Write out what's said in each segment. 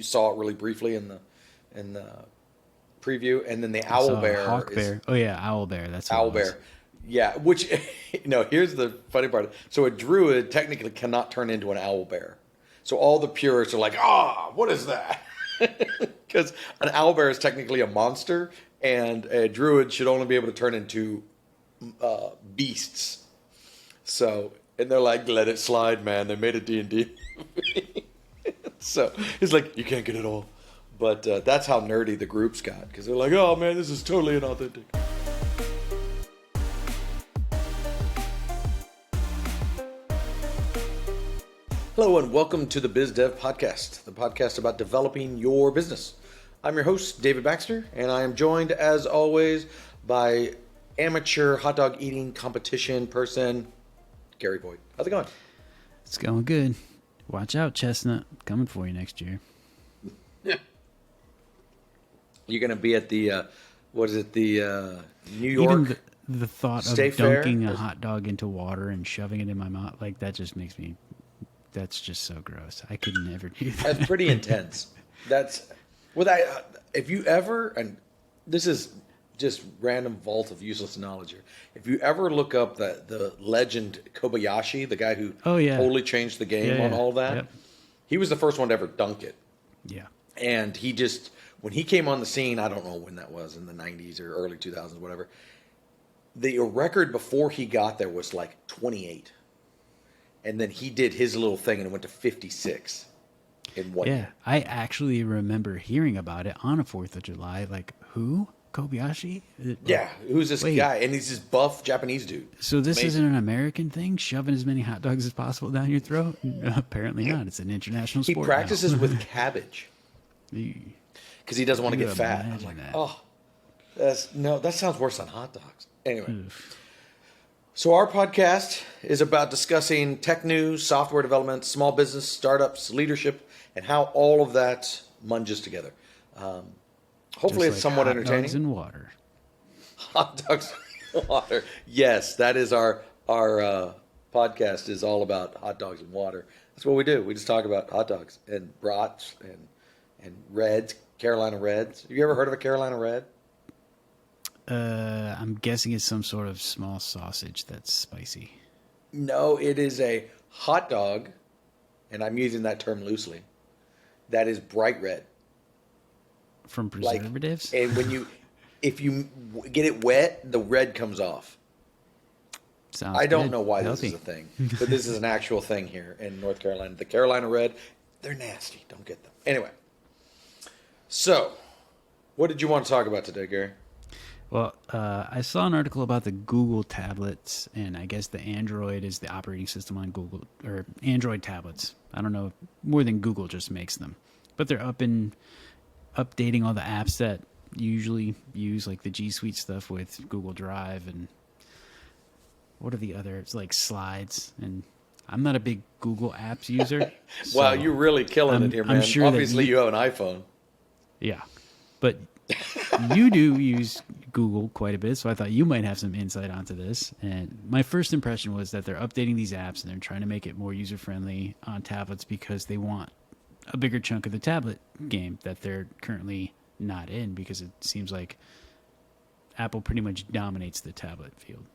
saw it really briefly in the preview, and then the owl bear Hawk is bear. Oh yeah, owl bear. That's what it owl was. bear. Yeah, which here's the funny part. So a druid technically cannot turn into an owl bear. So all the purists are like, what is that? Because an owl bear is technically a monster, and a druid should only be able to turn into beasts. So, and they're like, let it slide, man. They made a D&D movie. So it's like, you can't get it all. But that's how nerdy the groups got, because they're like, oh man, this is totally inauthentic. Hello and welcome to the Biz Dev Podcast, the podcast about developing your business. I'm your host, David Baxter, and I am joined, as always, by amateur hot dog eating competition person, Gary Voigt. How's it going? It's going good. Watch out, Chestnut. Coming for you next year. Yeah. You're going to be at the, New York Even the thought State of dunking Fair? a hot dog into water and shoving it in my mouth, like that just makes me, that's just so gross. I could never do that. That's pretty intense. If you ever, and this is just random vault of useless knowledge here. If you ever look up the legend Kobayashi, the guy who totally changed the game on all that, he was the first one to ever dunk it. Yeah. And he just, when he came on the scene, I don't know when that was, in the 90s or early 2000s, whatever, the record before he got there was like 28. And then he did his little thing and it went to 56 in 1 year. I actually remember hearing about it on a 4th of July. Like, who? Kobayashi? Yeah, who's this guy? And he's this buff Japanese dude. So this isn't an American thing, shoving as many hot dogs as possible down your throat? Apparently not. It's an international He sport. practices now. with cabbage because he doesn't want to get fat. I'm like, that sounds worse than hot dogs. Anyway. Oof. So our podcast is about discussing tech news, software development, small business, startups, leadership, and how all of that munges together. Hopefully it's somewhat entertaining. Hot dogs and water. Hot dogs and water. Yes, that is our podcast is all about hot dogs and water. That's what we do. We just talk about hot dogs and brats and reds, Carolina Reds. Have you ever heard of a Carolina Red? I'm guessing it's some sort of small sausage that's spicy. No, it is a hot dog, and I'm using that term loosely, that is bright red. From preservatives? And if you get it wet, the red comes off. Sounds I don't good. know why Healthy. this is a thing, but this is an actual thing here in North Carolina. The Carolina Red, they're nasty. Don't get them. Anyway, so what did you want to talk about today, Gary? Well, I saw an article about the Google tablets, and I guess the Android is the operating system on Google, or Android tablets. I don't know, more than Google just makes them. But they're updating all the apps that you usually use, like the G Suite stuff with Google Drive, and what are the others, like Slides. And I'm not a big Google Apps user. Wow, you're really killing it here, man. Sure Obviously, you have an iPhone. Yeah, but you do use Google quite a bit, so I thought you might have some insight onto this. And my first impression was that they're updating these apps and they're trying to make it more user-friendly on tablets because they want a bigger chunk of the tablet game that they're currently not in, because it seems like Apple pretty much dominates the tablet field.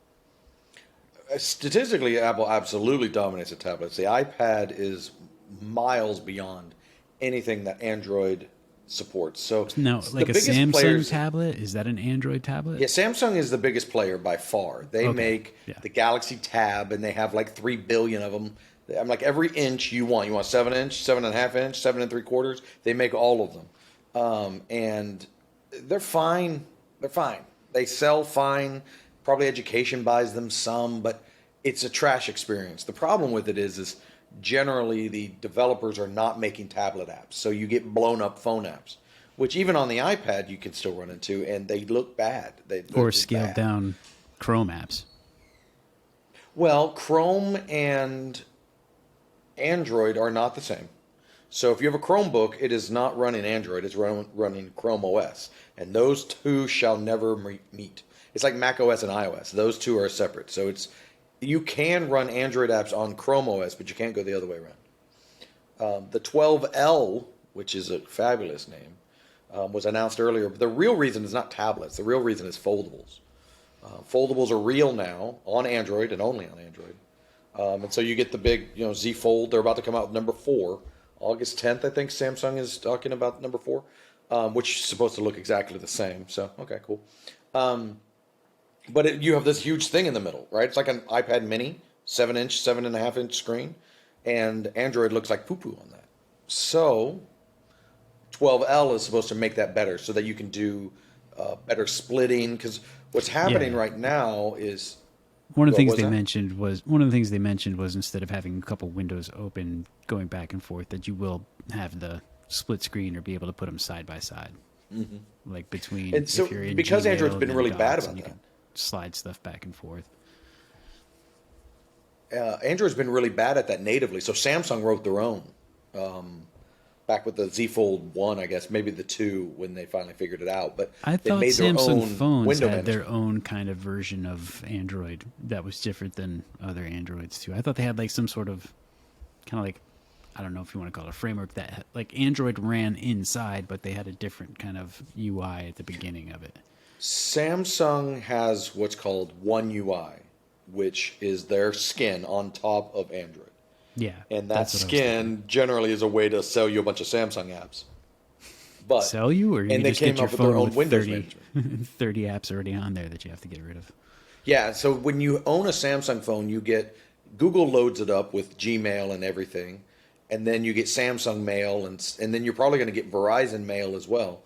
Statistically, Apple absolutely dominates the tablets. The iPad is miles beyond anything that Android supports. So No, like a Samsung tablet, is that an Android tablet? Yeah, Samsung is the biggest player by far. They make the Galaxy Tab, and they have like 3 billion of them. I'm like, every inch you want 7-inch, 7.5 inch, 7 3/4. They make all of them, and they're fine. They're fine. They sell fine. Probably education buys them some, but it's a trash experience. The problem with it is generally the developers are not making tablet apps, so you get blown up phone apps, which even on the iPad you can still run into, and they look bad. Or scaled down Chrome apps. Well, Chrome and Android are not the same. So if you have a Chromebook, it is not running Android, it's running Chrome OS, and those two shall never meet. It's like Mac OS and iOS. Those two are separate. So you can run Android apps on Chrome OS, but you can't go the other way around. The 12L which is a fabulous name, was announced earlier. But the real reason is not tablets. The real reason is foldables. Foldables are real now on Android and only on Android. And so you get the big, Z Fold. They're about to come out with number 4. August 10th, I think Samsung is talking about number 4, which is supposed to look exactly the same. So, okay, cool. But you have this huge thing in the middle, right? It's like an iPad mini, 7-inch, 7.5-inch screen, and Android looks like poo-poo on that. So 12L is supposed to make that better so that you can do better splitting, because what's happening right now is one of the things they mentioned was instead of having a couple windows open going back and forth, that you will have the split screen or be able to put them side by side, like between. And so if you're in because Gmail, Android's been really bad about you that, can slide stuff back and forth. Android's been really bad at that natively. So Samsung wrote their own. Back with the Z Fold 1, I guess, maybe the 2 when they finally figured it out. But I they thought made their Samsung own phones window had their management. own kind of version of Android that was different than other Androids too. I thought they had like some sort of kind of like, I don't know if you want to call it a framework, that like Android ran inside, but they had a different kind of UI at the beginning of it. Samsung has what's called One UI, which is their skin on top of Android. Yeah. And that that's what I was thinking. skin generally is a way to sell you a bunch of Samsung apps. But Sell you, or you and they just get came your up with their phone own with Windows 30, management. 30 apps already on there that you have to get rid of. Yeah, so when you own a Samsung phone, you get Google loads it up with Gmail and everything, and then you get Samsung Mail, and then you're probably going to get Verizon Mail as well.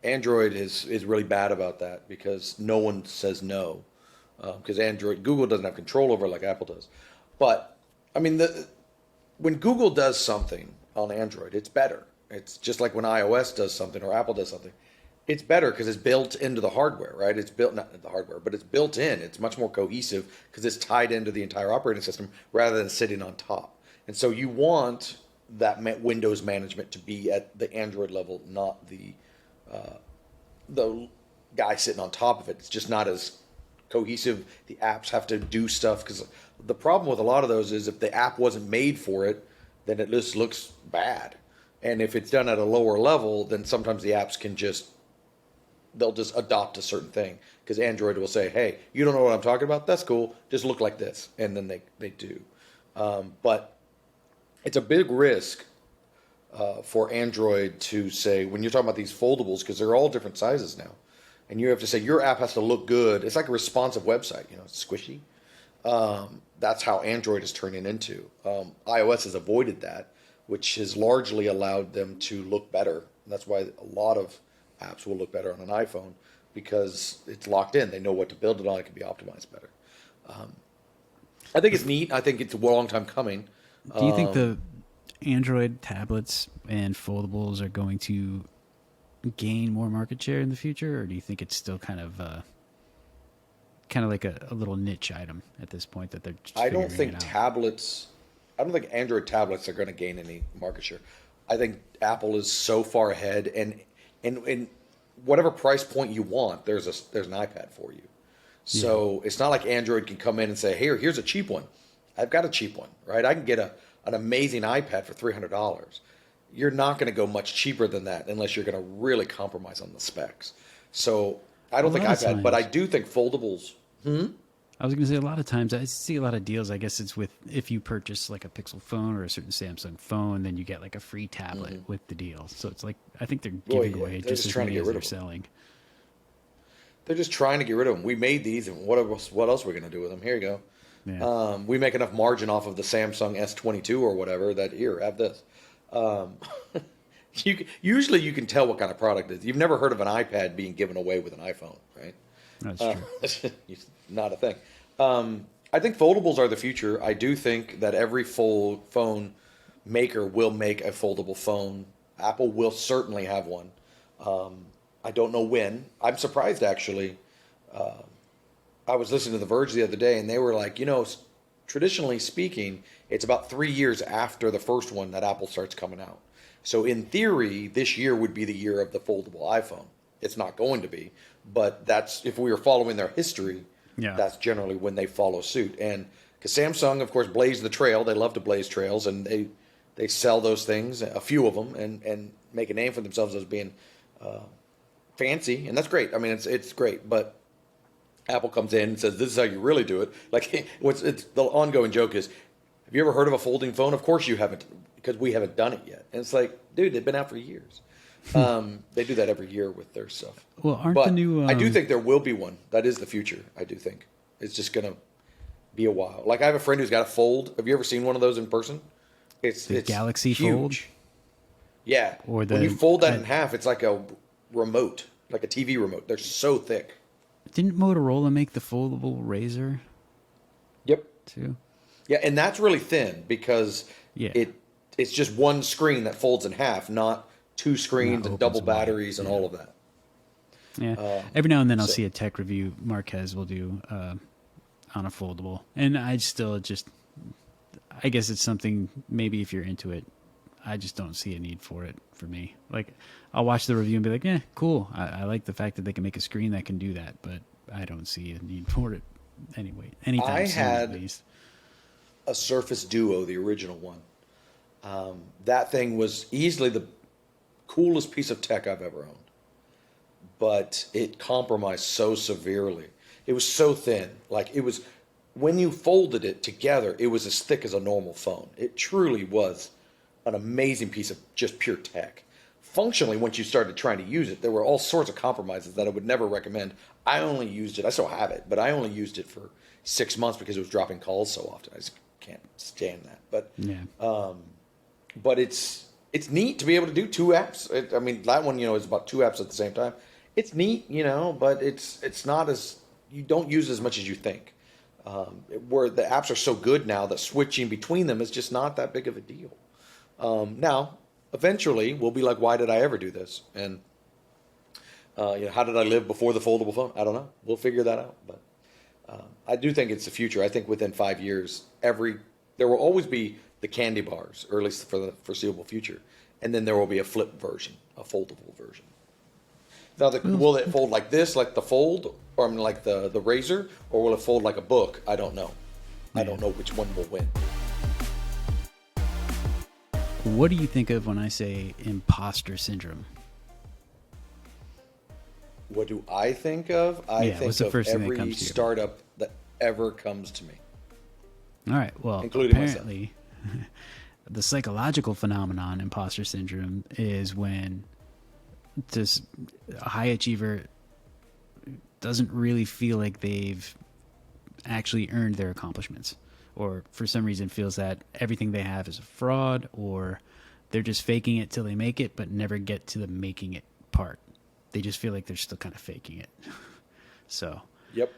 Android is really bad about that because no one says no, because Google doesn't have control over it like Apple does. But I mean, when Google does something on Android, it's better. It's just like when iOS does something or Apple does something. It's better because it's built into the hardware, right? It's built, not the hardware, but it's built in. It's much more cohesive because it's tied into the entire operating system rather than sitting on top. And so you want that Windows management to be at the Android level, not the guy sitting on top of it. It's just not as cohesive. The apps have to do stuff, because the problem with a lot of those is if the app wasn't made for it, then it just looks bad. And if it's done at a lower level, then sometimes the apps they'll just adopt a certain thing, because Android will say, hey, you don't know what I'm talking about? That's cool. Just look like this. And then they do. But it's a big risk for Android to say, when you're talking about these foldables, because they're all different sizes now, and you have to say your app has to look good. It's like a responsive website, it's squishy. That's how Android is turning into. iOS has avoided that, which has largely allowed them to look better. That's why a lot of apps will look better on an iPhone, because it's locked in. They know what to build it on. It can be optimized better. I think it's neat. I think it's a long time coming. Do you think the Android tablets and foldables are going to gain more market share in the future, or do you think it's still kind of like a little niche item at this point that they're just I don't figuring think it out? I don't think Android tablets are going to gain any market share. I think Apple is so far ahead, and whatever price point you want, there's an iPad for you. So It's not like Android can come in and say, "Hey, here's a cheap one." I've got a cheap one, right? I can get an amazing iPad for $300. You're not going to go much cheaper than that unless you're going to really compromise on the specs. So I don't think iPad, but I do think foldables. I was going to say, a lot of times I see a lot of deals. I guess it's with, if you purchase like a Pixel phone or a certain Samsung phone, then you get like a free tablet with the deal. So it's like, I think they're giving away They're just as trying to many get as rid they're of them. selling. They're just trying to get rid of them. We made these, and what else are we going to do with them? Here you go. Yeah. We make enough margin off of the Samsung S22 or whatever that, here, have this. Usually you can tell what kind of product it is. You've never heard of an iPad being given away with an iPhone, right? That's true. Not a thing. I think foldables are the future. I do think that every phone maker will make a foldable phone. Apple will certainly have one. I don't know when. I'm surprised, actually. I was listening to The Verge the other day, and they were like, traditionally speaking, it's about 3 years after the first one that Apple starts coming out. So in theory, this year would be the year of the foldable iPhone. It's not going to be, but that's, if we were following their history, that's generally when they follow suit. And because Samsung, of course, blazed the trail. They love to blaze trails, and they sell those things, a few of them, and make a name for themselves as being fancy, and that's great. I mean, it's great, but Apple comes in and says, "This is how you really do it." Like, it's the ongoing joke is, "Have you ever heard of a folding phone?" Of course you haven't, because we haven't done it yet. And it's like, dude, they've been out for years. They do that every year with their stuff. Well, but the new? I do think there will be one. That is the future. I do think it's just gonna be a while. Like, I have a friend who's got a Fold. Have you ever seen one of those in person? It's Galaxy huge. Fold. Yeah. Or when you fold that in half, it's like a remote, like a TV remote. They're so thick. Didn't Motorola make the foldable Razor? Yep. Too. Yeah, and that's really thin because it's just one screen that folds in half, not two screens and double batteries and all of that. Yeah. Every now and then I'll see a tech review Marquez will do on a foldable. And I guess it's something, maybe if you're into it, I just don't see a need for it for me. Like, I'll watch the review and be like, yeah, cool. I like the fact that they can make a screen that can do that, but I don't see a need for it anyway. Anytime soon, at least. A Surface Duo, the original one. That thing was easily the coolest piece of tech I've ever owned. But it compromised so severely. It was so thin. Like, it was, when you folded it together, it was as thick as a normal phone. It truly was an amazing piece of just pure tech. Functionally, once you started trying to use it, there were all sorts of compromises that I would never recommend. I only used it, I still have it, but I only used it for 6 months because it was dropping calls so often. I just can't stand that. But it's neat to be able to do two apps. I mean, that one, is about two apps at the same time. It's neat, but it's not as, you don't use as much as you think. Where the apps are so good now that switching between them is just not that big of a deal. Now, eventually, we'll be like, why did I ever do this? And, how did I live before the foldable phone? I don't know. We'll figure that out. But I do think it's the future. I think within 5 years, there will always be the candy bars, or at least for the foreseeable future. And then there will be a flip version, a foldable version. Now, will it fold like this, like the Fold, or like the Razor, or will it fold like a book? I don't know. I don't know which one will win. What do you think of when I say imposter syndrome? What do I think of? I think of every startup that ever comes to me. All right. Well, including apparently, the psychological phenomenon imposter syndrome is when this high achiever doesn't really feel like they've actually earned their accomplishments, or for some reason feels that everything they have is a fraud, or they're just faking it till they make it, but never get to the making it part. They just feel like they're still kind of faking it. So, yep.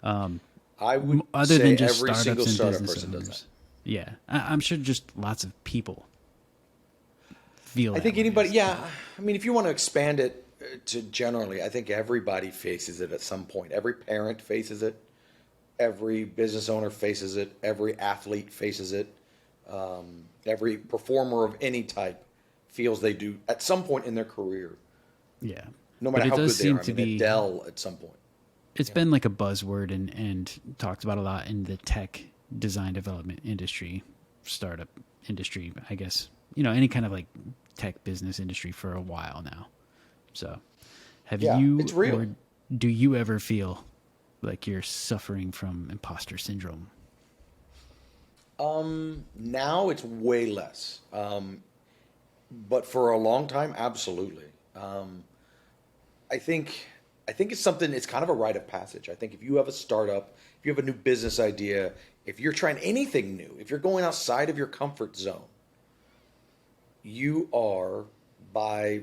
I would other say than just every single startup business person owners, does that. Yeah, I'm sure just lots of people feel. I think anybody. Yeah, I mean, if you want to expand it to generally, I think everybody faces it at some point. Every parent faces it. Every business owner faces it. Every athlete faces it. Every performer of any type feels they do at some point in their career. Yeah. No matter how good they are. I mean, Adele at some point. It's been like a buzzword and talked about a lot in the tech design development industry, startup industry, I guess. Any kind of like tech business industry for a while now. So it's real. Or do you ever feel like you're suffering from imposter syndrome? Now it's way less. But for a long time, absolutely. I think it's something, it's kind of a rite of passage. I think if you have a startup, if you have a new business idea, if you're trying anything new, if you're going outside of your comfort zone, you are by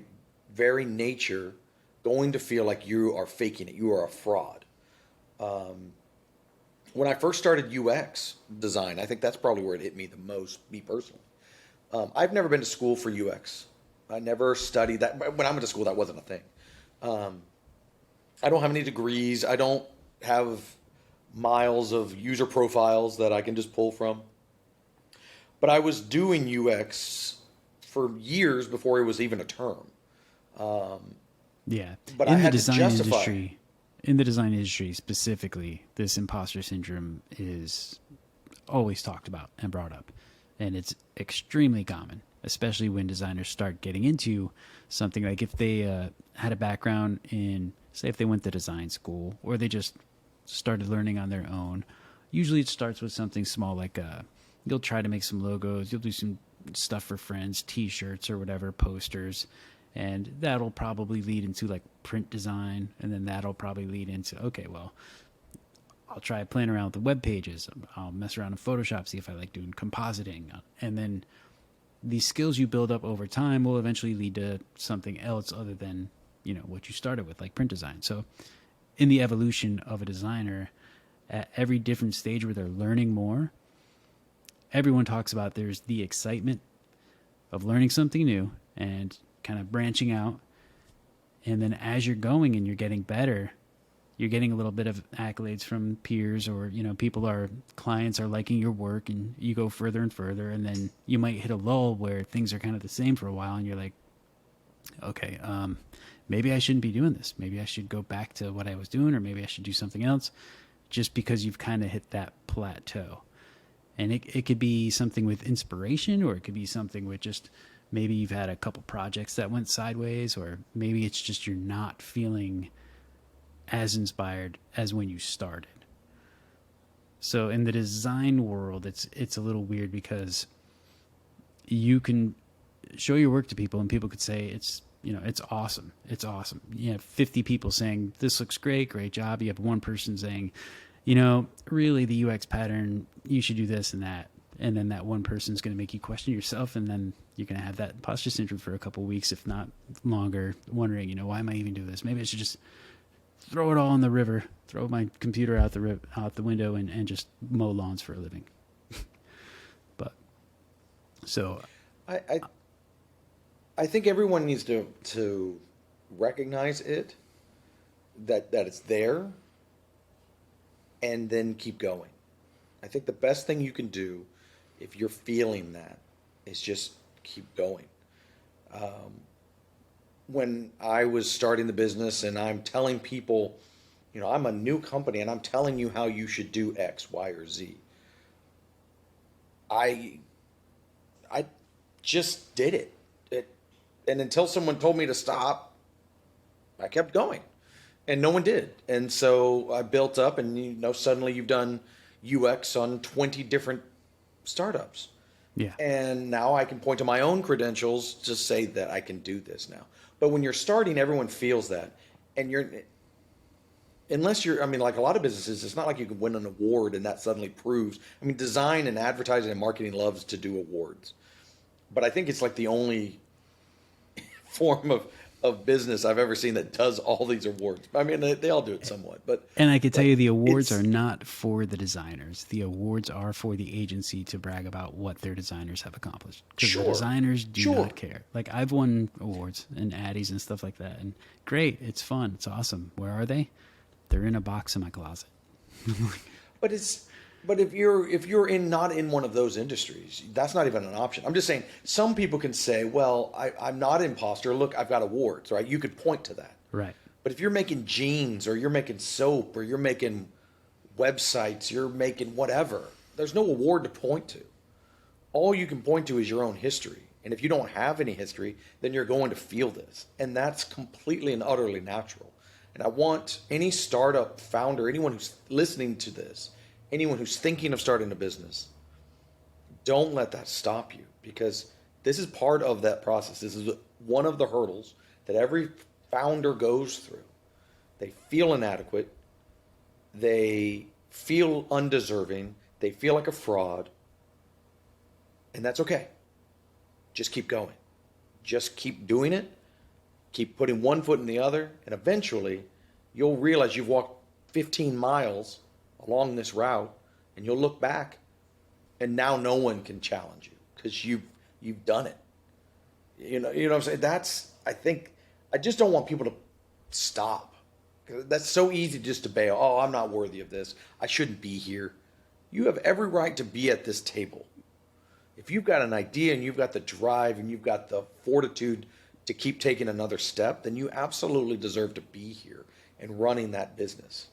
very nature going to feel like you are faking it. You are a fraud. When I first started UX design, I think that's probably where it hit me the most, me personally. I've never been to school for UX. I never studied that. When I went to school, that wasn't a thing. I don't have any degrees. I don't have miles of user profiles that I can just pull from. But I was doing UX for years before it was even a term. But I had to justify. In the design industry specifically, this imposter syndrome is always talked about and brought up. And it's extremely common, especially when designers start getting into something. Like if they had a background in, say, if they went to design school or they just started learning on their own. Usually it starts with something small, like you'll try to make some logos, you'll do some stuff for friends, t-shirts or whatever, posters, and that'll probably lead into like print design, and then that'll probably lead into, okay, well, I'll try playing around with the web pages. I'll mess around in Photoshop, see if I like doing compositing. And then these skills you build up over time will eventually lead to something else other than, what you started with, like print design. So in the evolution of a designer, at every different stage where they're learning more, everyone talks about there's the excitement of learning something new and kind of branching out. And then as you're going and you're getting better, you're getting a little bit of accolades from peers, or, clients are liking your work, and you go further and further. And then you might hit a lull where things are kind of the same for a while. And you're like, okay, maybe I shouldn't be doing this. Maybe I should go back to what I was doing, or maybe I should do something else, just because you've kind of hit that plateau. And it could be something with inspiration, or it could be something with just maybe you've had a couple projects that went sideways, or maybe it's just you're not feeling as inspired as when you started. So in the design world, it's a little weird, because you can show your work to people and people could say it's awesome. It's awesome. You have 50 people saying this looks great, great job. You have one person saying, really the UX pattern, you should do this and that. And then that one person's going to make you question yourself, and then you're going to have that imposter syndrome for a couple of weeks, if not longer, wondering, why am I even doing this? Maybe I should just throw it all in the river, throw my computer out the window, and just mow lawns for a living. But so I think everyone needs to recognize it, that it's there, and then keep going. I think the best thing you can do if you're feeling that is just keep going. When I was starting the business and I'm telling people, I'm a new company and I'm telling you how you should do X, Y, or Z, I just did it. And until someone told me to stop, I kept going, and no one did. And so I built up, and suddenly you've done UX on 20 different startups. Yeah. And now I can point to my own credentials to say that I can do this now. But when you're starting, everyone feels that. And unless you're, like a lot of businesses, it's not like you can win an award and that suddenly proves. Design and advertising and marketing loves to do awards. But I think it's like the only form of business I've ever seen that does all these awards. They all do it somewhat, and I could tell you the awards are not for the designers. The awards are for the agency to brag about what their designers have accomplished. Because the designers do not care. Like, I've won awards and Addies and stuff like that, and great, it's fun, it's awesome. Where are they? They're in a box in my closet. But if you're not in one of those industries, that's not even an option. I'm just saying, some people can say, well, I'm not an imposter. Look, I've got awards, right? You could point to that. Right. But if you're making jeans, or you're making soap, or you're making websites, you're making whatever, there's no award to point to. All you can point to is your own history. And if you don't have any history, then you're going to feel this. And that's completely and utterly natural. And I want any startup founder, anyone who's listening to this, anyone who's thinking of starting a business, don't let that stop you, because this is part of that process. This is one of the hurdles that every founder goes through. They feel inadequate. They feel undeserving. They feel like a fraud. And that's okay. Just keep going. Just keep doing it. Keep putting one foot in the other. And eventually, you'll realize you've walked 15 miles along this route, and you'll look back, and now no one can challenge you, because you've done it. You know what I'm saying? I just don't want people to stop. That's so easy just to bail. Oh, I'm not worthy of this. I shouldn't be here. You have every right to be at this table. If you've got an idea and you've got the drive and you've got the fortitude to keep taking another step, then you absolutely deserve to be here and running that business.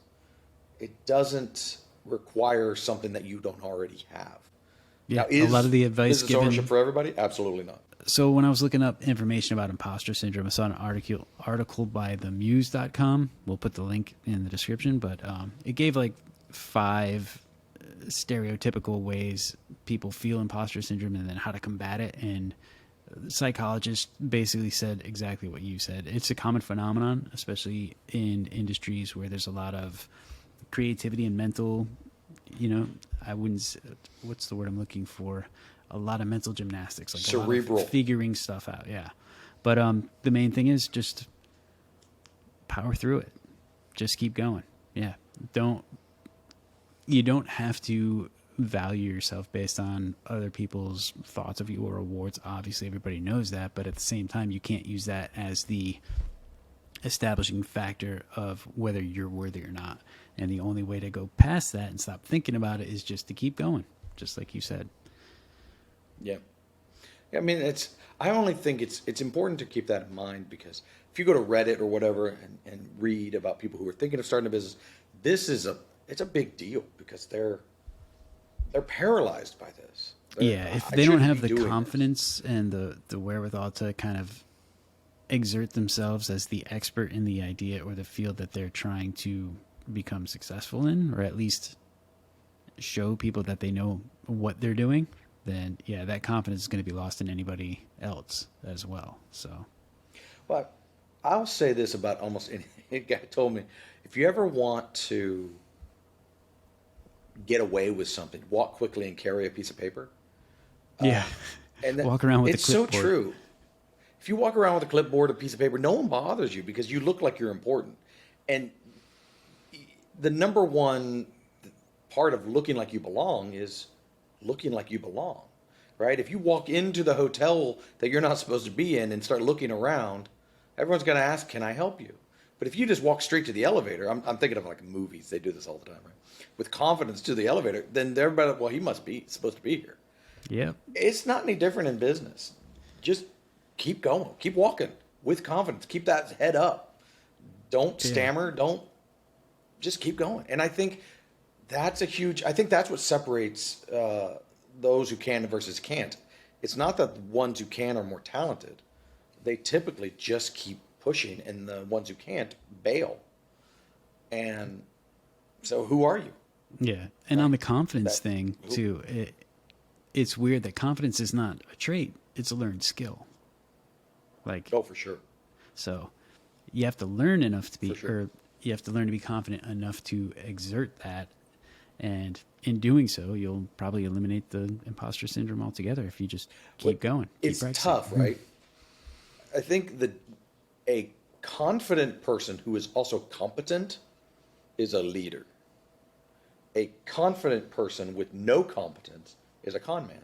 It doesn't require something that you don't already have. Yeah, Now, a lot is of the advice business ownership given. for everybody? Absolutely not. So when I was looking up information about imposter syndrome, I saw an article by themuse.com. We'll put the link in the description, but it gave like 5 stereotypical ways people feel imposter syndrome and then how to combat it. And the psychologist basically said exactly what you said. It's a common phenomenon, especially in industries where there's a lot of creativity and mental, I wouldn't, what's the word I'm looking for? A lot of mental gymnastics, like Cerebral. a lot of figuring stuff out. Yeah. But the main thing is just power through it. Just keep going. Yeah. You don't have to value yourself based on other people's thoughts of you or awards. Obviously, everybody knows that, but at the same time, you can't use that as the establishing factor of whether you're worthy or not. And the only way to go past that and stop thinking about it is just to keep going, just like you said. Yeah. I mean, I only think it's important to keep that in mind, because if you go to Reddit or whatever and read about people who are thinking of starting a business, it's a big deal, because they're paralyzed by this. If they don't have the confidence and the wherewithal to kind of exert themselves as the expert in the idea or the field that they're trying to become successful in, or at least show people that they know what they're doing, then that confidence is going to be lost in anybody else as well. So, but I'll say this about almost any guy told me, if you ever want to get away with something, walk quickly and carry a piece of paper. And walk around with it's a clipboard. so true. If you walk around with a clipboard, a piece of paper, no one bothers you, because you look like you're important. And the number one part of looking like you belong is looking like you belong, right? If you walk into the hotel that you're not supposed to be in and start looking around, everyone's going to ask, "Can I help you?" But if you just walk straight to the elevator, I'm thinking of like movies, they do this all the time, right? With confidence to the elevator, then everybody, well, he must be supposed to be here. Yep. It's not any different in business. Just keep going, keep walking with confidence, keep that head up. Don't stammer, just keep going. And I think that's what separates those who can versus can't. It's not that the ones who can are more talented. They typically just keep pushing, and the ones who can't bail. And so who are you? Yeah. And on the confidence thing too, it's weird that confidence is not a trait, it's a learned skill. For sure. So you have to learn enough to be, or you have to learn to be confident enough to exert that. And in doing so, you'll probably eliminate the imposter syndrome altogether if you just keep going. It's tough, right? I think that a confident person who is also competent is a leader. A confident person with no competence is a con man.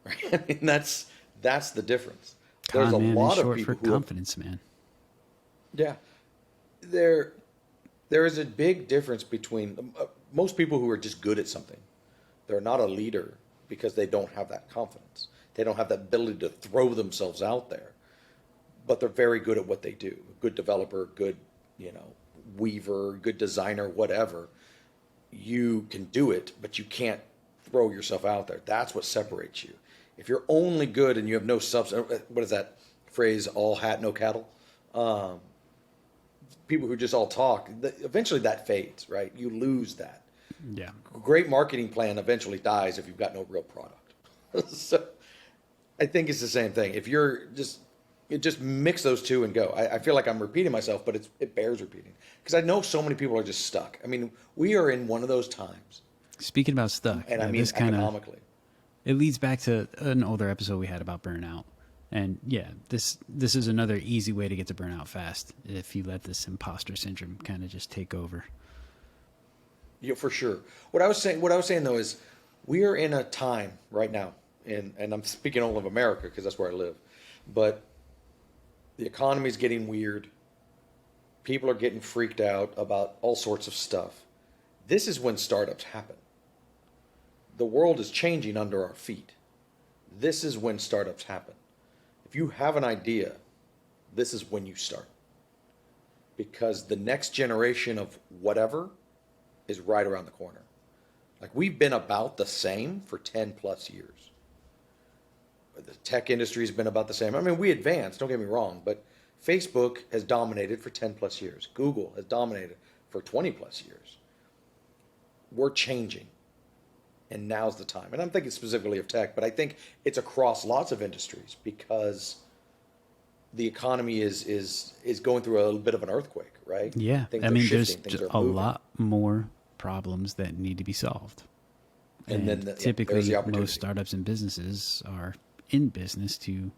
Right? I mean, that's the difference. Con There's a man lot is short of people for confidence, man. Yeah, there is a big difference between most people who are just good at something. They're not a leader because they don't have that confidence. They don't have that ability to throw themselves out there, but they're very good at what they do. Good developer, good, weaver, good designer, whatever. You can do it, but you can't throw yourself out there. That's what separates you. If you're only good and you have no substance, what is that phrase? All hat, no cattle. People who just all talk, eventually that fades, right? You lose that. Yeah. Great marketing plan eventually dies if you've got no real product. So I think it's the same thing. If you're just mix those two and go. I feel like I'm repeating myself, but it bears repeating, because I know so many people are just stuck. I mean, we are in one of those times. Speaking about stuck, and I mean economically. It leads back to an older episode we had about burnout. And this is another easy way to get to burnout fast if you let this imposter syndrome kind of just take over. Yeah, for sure. What I was saying though is, we are in a time right now, and I'm speaking only of America because that's where I live, but the economy is getting weird. People are getting freaked out about all sorts of stuff. This is when startups happen. The world is changing under our feet. This is when startups happen. If you have an idea, this is when you start. Because the next generation of whatever is right around the corner. Like we've been about the same for 10 plus years. The tech industry has been about the same. I mean, we advanced, don't get me wrong, but Facebook has dominated for 10 plus years. Google has dominated for 20 plus years. We're changing. And now's the time. And I'm thinking specifically of tech, but I think it's across lots of industries because the economy is going through a little bit of an earthquake, right? Yeah. Things I are mean, shifting, there's things a are moving. lot more problems that need to be solved. And then typically, there's the opportunity. most startups and businesses are in business to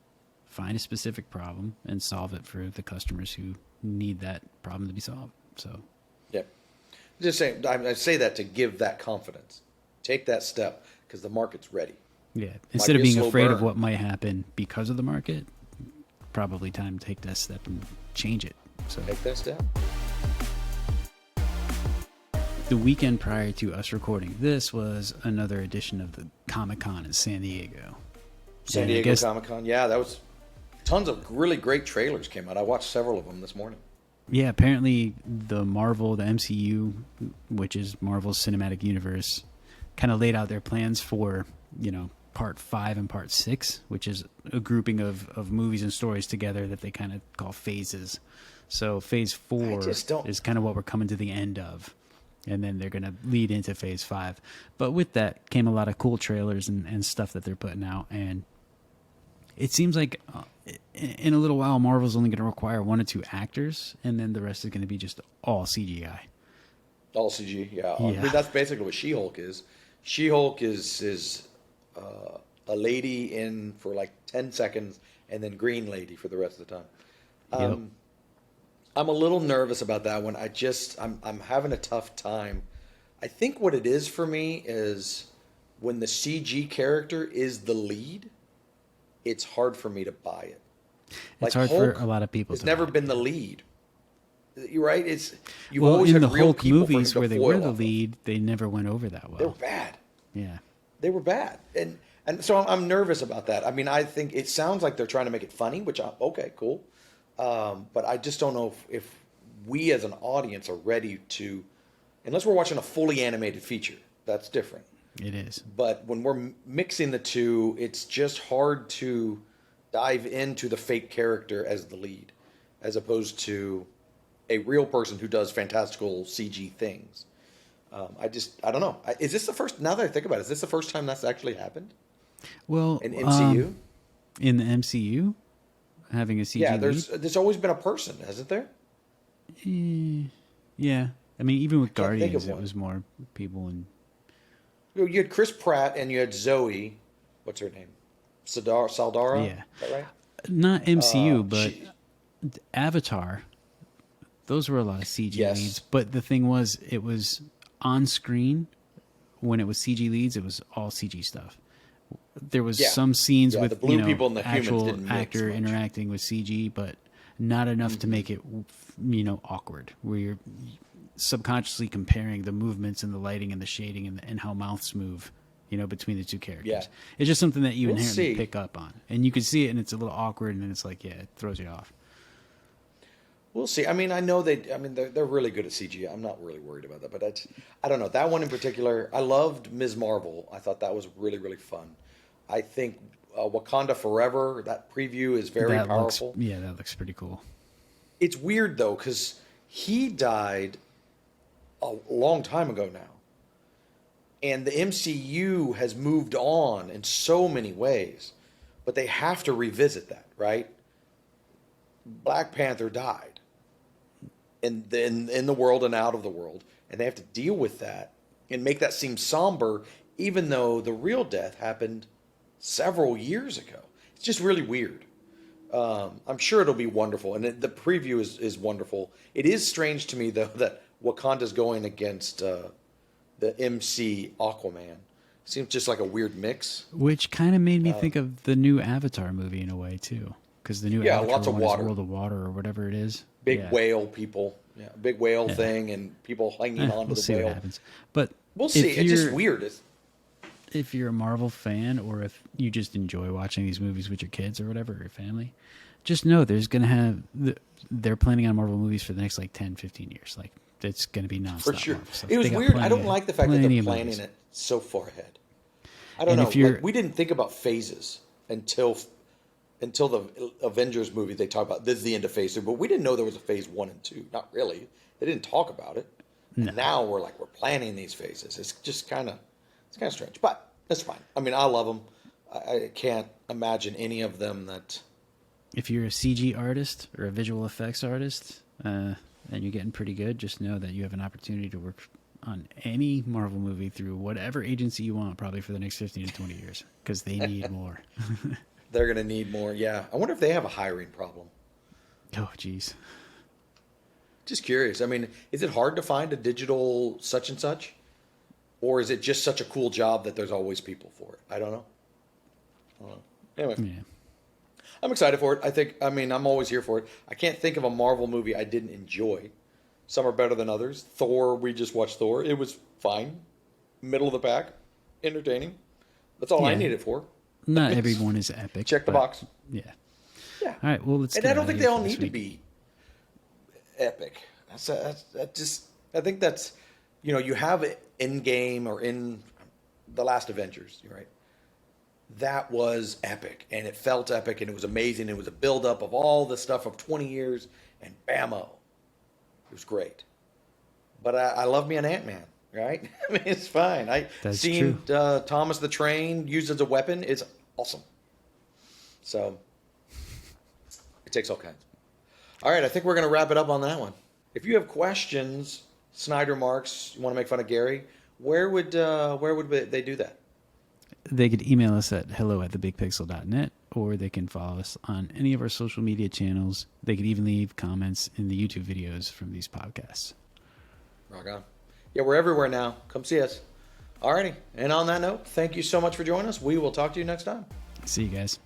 find a specific problem and solve it for the customers who need that problem to be solved. So, Yeah. Just saying, I say that to give that confidence. Take that step because the market's ready. yeah, instead of be a being slow afraid of burn. what might happen because of the market, probably time to take that step and change it. So, Take that step. the weekend prior to us recording this was another edition of the Comic-Con in San Diego. San And I Diego guess- Comic-Con. Yeah, that was tons of really great trailers came out. I watched several of them this morning. Yeah, apparently the MCU, which is Marvel's cinematic universe, kind of laid out their plans for, part 5 and part 6, which is a grouping of movies and stories together that they kind of call phases. So phase 4 is kind of what we're coming to the end of. And then they're going to lead into phase 5. But with that came a lot of cool trailers and stuff that they're putting out. And it seems like in a little while, Marvel's only going to require 1 or 2 actors, and then the rest is going to be just all CGI. All CG, yeah. I Yeah. mean, that's basically what She-Hulk is. She-Hulk is a lady in for like 10 seconds and then green lady for the rest of the time. Yep. I'm a little nervous about that one. I'm having a tough time. I think what it is for me is when the CG character is the lead, it's hard for me to buy it. It's hard for a lot of people. It's to never buy. been the lead. You're right. You've Well, always in had the real Hulk people for him movies to where they foil were the off of. lead, they never went over that well. They were bad. Yeah. They were bad, and so I'm nervous about that. I mean, I think it sounds like they're trying to make it funny, which okay, cool. But I just don't know if we as an audience are ready to, unless we're watching a fully animated feature. That's different. It is. But when we're mixing the two, it's just hard to dive into the fake character as the lead, as opposed to a real person who does fantastical CG things. I don't know. Is this the first, now that I think about it, is this the first time that's actually happened? Well, In MCU? in the MCU, having a CG Yeah, lead? there's always been a person, hasn't there? Yeah. I mean, even with can't think of Guardians, it one. was more people and You had Chris Pratt and you had Zoe, what's her name? Saldara? Yeah. Is that right? not MCU, but she- Avatar. Those were a lot of CG Yes. leads, but the thing was, it was on screen. When it was CG leads, it was all CG stuff. There was Yeah. some scenes Yeah, with the blue people and the humans actual didn't mix actor much. interacting with CG, but not enough to make it awkward. Where you're subconsciously comparing the movements and the lighting and the shading and how mouths move, between the two characters. Yeah. It's just something that you We'll inherently see. pick up on, and you can see it, and it's a little awkward, and then it's like, it throws you off. We'll see. I mean, I know they're really good at CG. I'm not really worried about that, but I don't know. That one in particular, I loved Ms. Marvel. I thought that was really, really fun. I think Wakanda Forever, that preview is very powerful. That looks pretty cool. It's weird though, because he died a long time ago now. And the MCU has moved on in so many ways, but they have to revisit that, right? Black Panther died in the world and out of the world, and they have to deal with that and make that seem somber, even though the real death happened several years ago. It's just really weird. I'm sure it'll be wonderful, and the preview is wonderful. It is strange to me, though, that Wakanda's going against the MC Aquaman. Seems just like a weird mix. Which kind of made me think of the new Avatar movie in a way too, because the new Avatar lots of one is water. World of Water or whatever it is. Big whale people, big whale thing, and people hanging onto We'll the see whale. what happens. But We'll see. if It's just you're- weird. If you're a Marvel fan, or if you just enjoy watching these movies with your kids or whatever, or your family, just know they're planning on Marvel movies for the next 10, 15 years. It's going to be nonstop. For sure. Marvel stuff. It was They got weird. I plenty don't of- like the fact that plenty they're of planning movies. it so far ahead. I don't And know. if you're- Like, we didn't think about phases until the Avengers movie. They talk about this is the end of phase 3, but we didn't know there was a phase 1 and 2. Not really. They didn't talk about it. No. And now we're planning these phases. It's just kind of strange, but that's fine. I mean, I love them. I can't imagine any of them that. If you're a CG artist or a visual effects artist, and you're getting pretty good, just know that you have an opportunity to work on any Marvel movie through whatever agency you want, probably for the next 15 to 20 years, because they need more. They're going to need more. Yeah. I wonder if they have a hiring problem. Oh, geez. Just curious. I mean, is it hard to find a digital such and such? Or is it just such a cool job that there's always people for it? I don't know. Anyway, Yeah. I'm excited for it. I'm always here for it. I can't think of a Marvel movie I didn't enjoy. Some are better than others. Thor, we just watched Thor. It was fine. Middle of the pack. Entertaining. That's all I Yeah. need it for. Not everyone is epic. Check the but box. Yeah. Yeah. All right. Well, let's. And get I don't out think of they here all for this need to week. be epic. I think that's, you have it in game or in the last Avengers, right? That was epic, and it felt epic, and it was amazing. It was a buildup of all the stuff of 20 years, and bammo. It was great. But I love me an Ant-Man, right? I mean, it's fine. That's Seeing Thomas the Train used as a weapon is awesome. So it takes all kinds. All right, I think we're going to wrap it up on that one. If you have questions, Snyder Marks, you want to make fun of Gary, where would they do that? They could email us at hello@thebigpixel.net, or they can follow us on any of our social media channels. They could even leave comments in the YouTube videos from these podcasts. Rock on. Yeah, we're everywhere now. Come see us. All righty. And on that note, thank you so much for joining us. We will talk to you next time. See you guys.